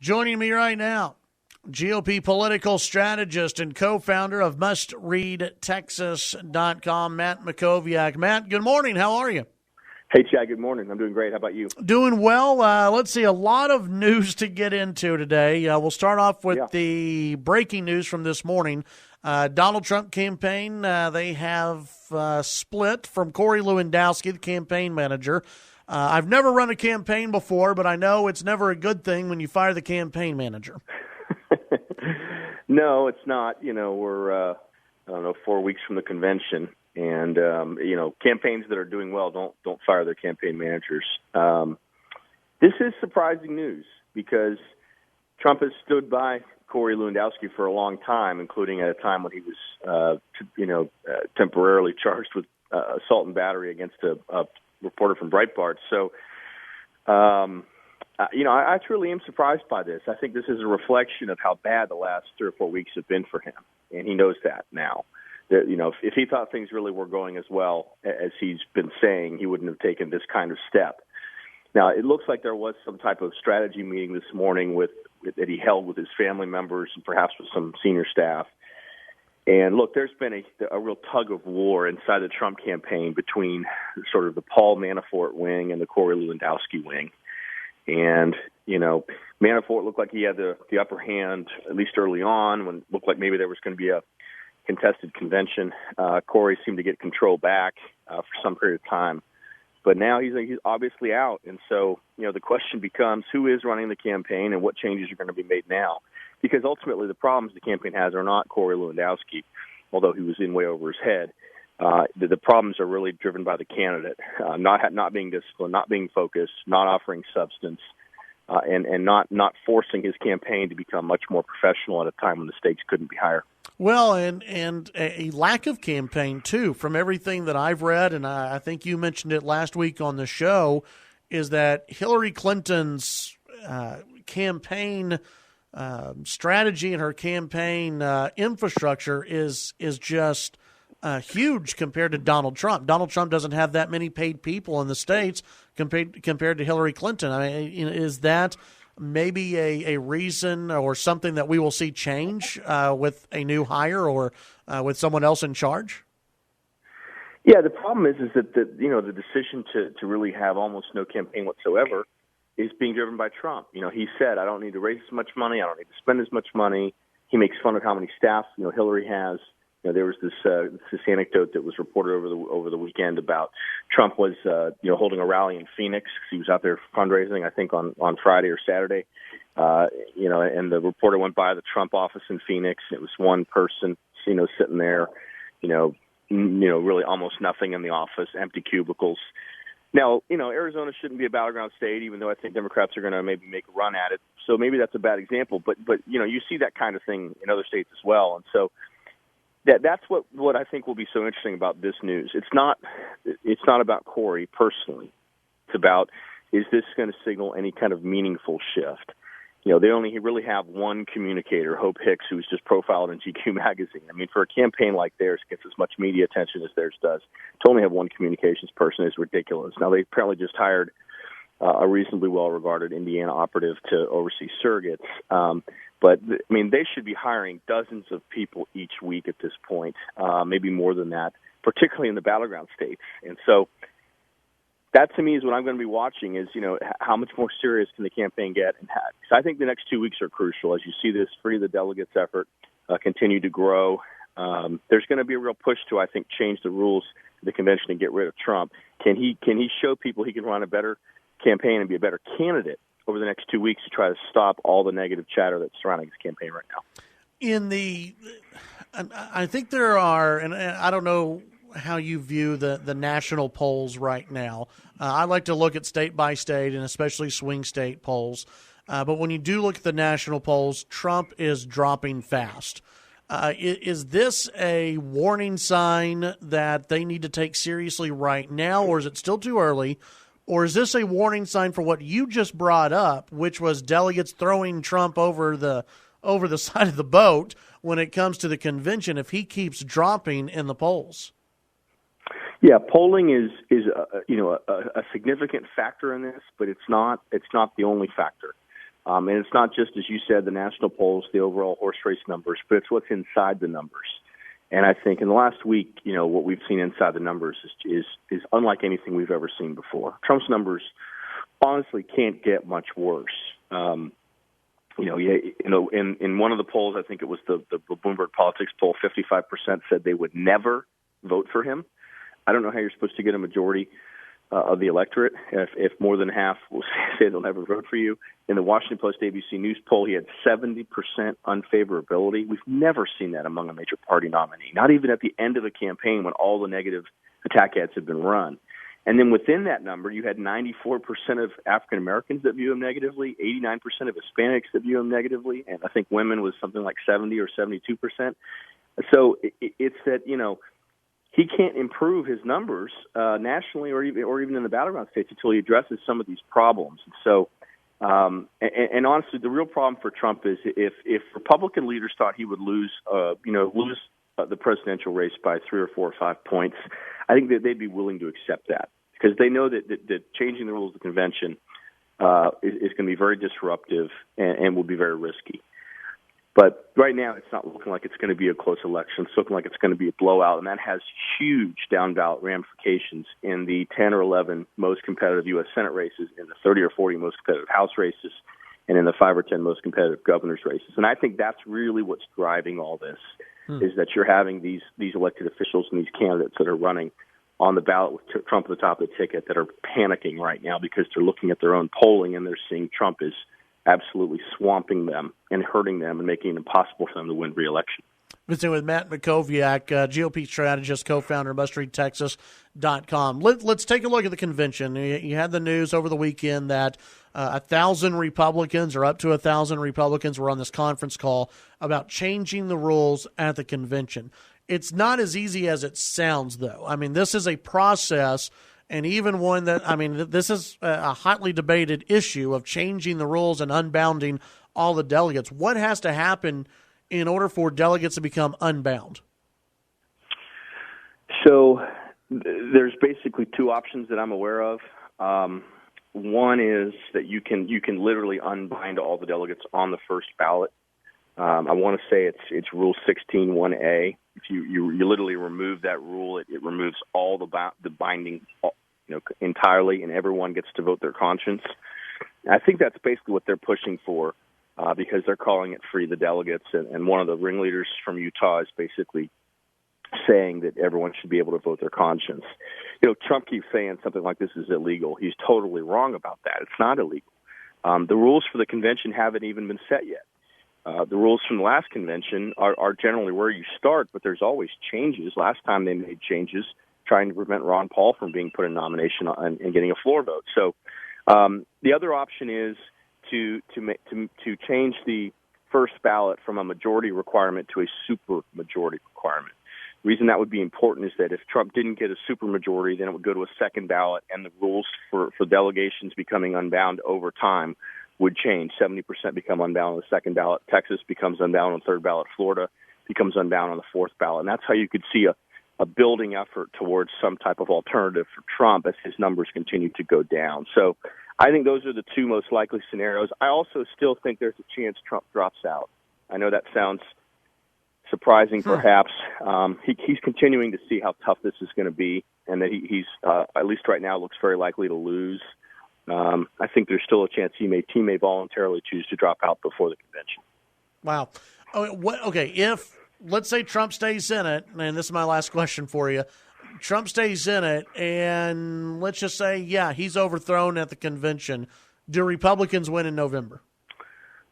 Joining me right now, GOP political strategist and co-founder of MustReadTexas.com, Matt Mackowiak. Matt, good morning. How are you? Hey, Chad. Good morning. I'm doing great. How about you? Doing well. Let's see, a lot of news to get into today. We'll start off with the breaking news from this morning. Donald Trump campaign, they have split from Corey Lewandowski, the campaign manager. I've never run a campaign before, but I know it's never a good thing when you fire the campaign manager. No, it's not. We're 4 weeks from the convention, and campaigns that are doing well don't fire their campaign managers. This is surprising news because Trump has stood by Corey Lewandowski for a long time, including at a time when he was, temporarily charged with assault and battery against a reporter from Breitbart. So, I truly am surprised by this. I think this is a reflection of how bad the last 3 or 4 weeks have been for him, and he knows that now. That, if he thought things really were going as well as he's been saying, he wouldn't have taken this kind of step. Now, it looks like there was some type of strategy meeting this morning that he held with his family members and perhaps with some senior staff. And look, there's been a real tug of war inside the Trump campaign between sort of the Paul Manafort wing and the Corey Lewandowski wing. And, Manafort looked like he had the upper hand, at least early on, when it looked like maybe there was going to be a contested convention. Corey seemed to get control back for some period of time. But now he's obviously out. And so, the question becomes who is running the campaign and what changes are going to be made now? Because ultimately the problems the campaign has are not Corey Lewandowski, although he was in way over his head. The problems are really driven by the candidate, not being disciplined, not being focused, not offering substance, and not forcing his campaign to become much more professional at a time when the stakes couldn't be higher. Well, and a lack of campaign, too, from everything that I've read, and I think you mentioned it last week on the show, is that Hillary Clinton's campaign strategy and her campaign infrastructure is just huge compared to Donald Trump. Donald Trump doesn't have that many paid people in the States compared to Hillary Clinton. I mean, is that maybe a reason or something that we will see change with a new hire or with someone else in charge? Yeah, the problem is that the decision to really have almost no campaign whatsoever is being driven by Trump. He said, I don't need to raise as much money. I don't need to spend as much money. He makes fun of how many staff, Hillary has. There was this anecdote that was reported over the weekend about Trump was, holding a rally in Phoenix. He was out there fundraising, I think, on Friday or Saturday. And the reporter went by the Trump office in Phoenix. It was one person, sitting there, really almost nothing in the office, empty cubicles. Now, Arizona shouldn't be a battleground state, even though I think Democrats are going to maybe make a run at it. So maybe that's a bad example. But you see that kind of thing in other states as well. And so that's what I think will be so interesting about this news. It's not about Corey personally. It's about, is this going to signal any kind of meaningful shift? They only really have one communicator, Hope Hicks, who's just profiled in GQ magazine. I mean, for a campaign like theirs, gets as much media attention as theirs does, to only have one communications person is ridiculous. Now, they apparently just hired a reasonably well-regarded Indiana operative to oversee surrogates. But, I mean, they should be hiring dozens of people each week at this point, maybe more than that, particularly in the battleground states. And so that, to me, is what I'm going to be watching is, how much more serious can the campaign get? And so I think the next 2 weeks are crucial. As you see this Free the Delegates effort continue to grow, there's going to be a real push to, I think, change the rules of the convention and get rid of Trump. Can he show people he can run a better campaign and be a better candidate over the next 2 weeks to try to stop all the negative chatter that's surrounding his campaign right now? I think there are, and I don't know how you view the national polls right now. I like to look at state by state and especially swing state polls. But when you do look at the national polls, Trump is dropping fast. Is this a warning sign that they need to take seriously right now, or is it still too early? Or is this a warning sign for what you just brought up, which was delegates throwing Trump over the side of the boat when it comes to the convention if he keeps dropping in the polls? Yeah, polling is a significant factor in this, but it's not the only factor. And it's not just, as you said, the national polls, the overall horse race numbers, but it's what's inside the numbers. And I think in the last week, what we've seen inside the numbers is unlike anything we've ever seen before. Trump's numbers honestly can't get much worse. In one of the polls, I think it was the Bloomberg Politics poll, 55% said they would never vote for him. I don't know how you're supposed to get a majority of the electorate if more than half will say they'll never vote for you. In the Washington Post ABC News poll, he had 70% unfavorability. We've never seen that among a major party nominee, not even at the end of a campaign when all the negative attack ads have been run. And then within that number, you had 94% of African Americans that view him negatively, 89% of Hispanics that view him negatively, and I think women was something like 70 or 72%. So it's that, he can't improve his numbers nationally or even in the battleground states until he addresses some of these problems. And so, and honestly, the real problem for Trump is if Republican leaders thought he would lose the presidential race by 3 or 4 or 5 points, I think that they'd be willing to accept that because they know that changing the rules of the convention is going to be very disruptive and will be very risky. But right now, it's not looking like it's going to be a close election. It's looking like it's going to be a blowout, and that has huge down-ballot ramifications in the 10 or 11 most competitive U.S. Senate races, in the 30 or 40 most competitive House races, and in the 5 or 10 most competitive governor's races. And I think that's really what's driving all this, is that you're having these elected officials and these candidates that are running on the ballot with Trump at the top of the ticket that are panicking right now because they're looking at their own polling and they're seeing Trump is absolutely swamping them and hurting them and making it impossible for them to win re-election. Visiting with Matt Mackowiak, GOP strategist, co-founder of MustReadTexas.com. Let's take a look at the convention. You had the news over the weekend that 1,000 Republicans, or up to 1,000 Republicans, were on this conference call about changing the rules at the convention. It's not as easy as it sounds, though. I mean, this is a process, and even one that, this is a hotly debated issue of changing the rules and unbounding all the delegates. What has to happen in order for delegates to become unbound? So there's basically 2 options that I'm aware of. One is that you can literally unbind all the delegates on the first ballot. I want to say it's Rule 16(1)A. If you literally remove that rule, it removes all the binding, entirely, and everyone gets to vote their conscience. I think that's basically what they're pushing for, because they're calling it free the delegates, and one of the ringleaders from Utah is basically saying that everyone should be able to vote their conscience. Trump keeps saying something like this is illegal. He's totally wrong about that. It's not illegal. The rules for the convention haven't even been set yet. The rules from the last convention are generally where you start, but there's always changes. Last time they made changes trying to prevent Ron Paul from being put in nomination and getting a floor vote. So the other option is to change the first ballot from a majority requirement to a super majority requirement. The reason that would be important is that if Trump didn't get a super majority, then it would go to a second ballot, and the rules for delegations becoming unbound over time would change. 70% become unbound on the second ballot. Texas becomes unbound on the third ballot. Florida becomes unbound on the fourth ballot. And that's how you could see a building effort towards some type of alternative for Trump as his numbers continue to go down. So I think those are the 2 most likely scenarios. I also still think there's a chance Trump drops out. I know that sounds surprising, perhaps. He's continuing to see how tough this is going to be, and that he's at least right now, looks very likely to lose. I think there's still a chance he may voluntarily choose to drop out before the convention. Wow. Okay, if, let's say Trump stays in it, and this is my last question for you. Trump stays in it, and let's just say, he's overthrown at the convention. Do Republicans win in November?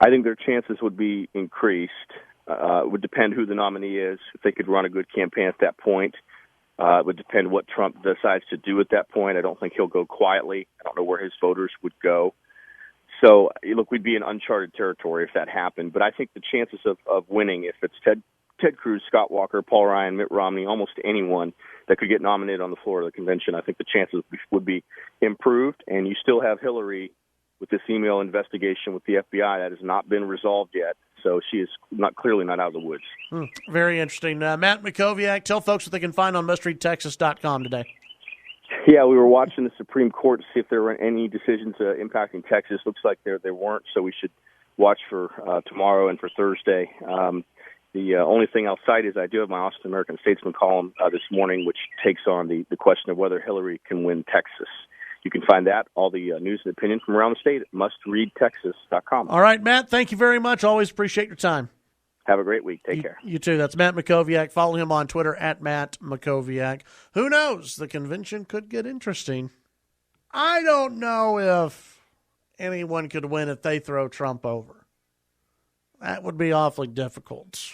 I think their chances would be increased. It would depend who the nominee is, if they could run a good campaign at that point. It would depend what Trump decides to do at that point. I don't think he'll go quietly. I don't know where his voters would go. So, look, we'd be in uncharted territory if that happened. But I think the chances of winning, if it's Ted Cruz, Scott Walker, Paul Ryan, Mitt Romney, almost anyone that could get nominated on the floor of the convention, I think the chances would be improved. And you still have Hillary with this email investigation with the FBI that has not been resolved yet. So she is clearly not out of the woods. Very interesting. Matt Mackowiak, tell folks what they can find on MustReadTexas.com today. Yeah, we were watching the Supreme Court to see if there were any decisions impacting Texas. Looks like there weren't, so we should watch for tomorrow and for Thursday. The only thing I'll cite is I do have my Austin American Statesman column this morning, which takes on the question of whether Hillary can win Texas. You can find that, all the news and opinion from around the state at mustreadtexas.com. All right, Matt, thank you very much. Always appreciate your time. Have a great week. Take care. You too. That's Matt Mackowiak. Follow him on Twitter at Matt Mackowiak. Who knows? The convention could get interesting. I don't know if anyone could win if they throw Trump over. That would be awfully difficult.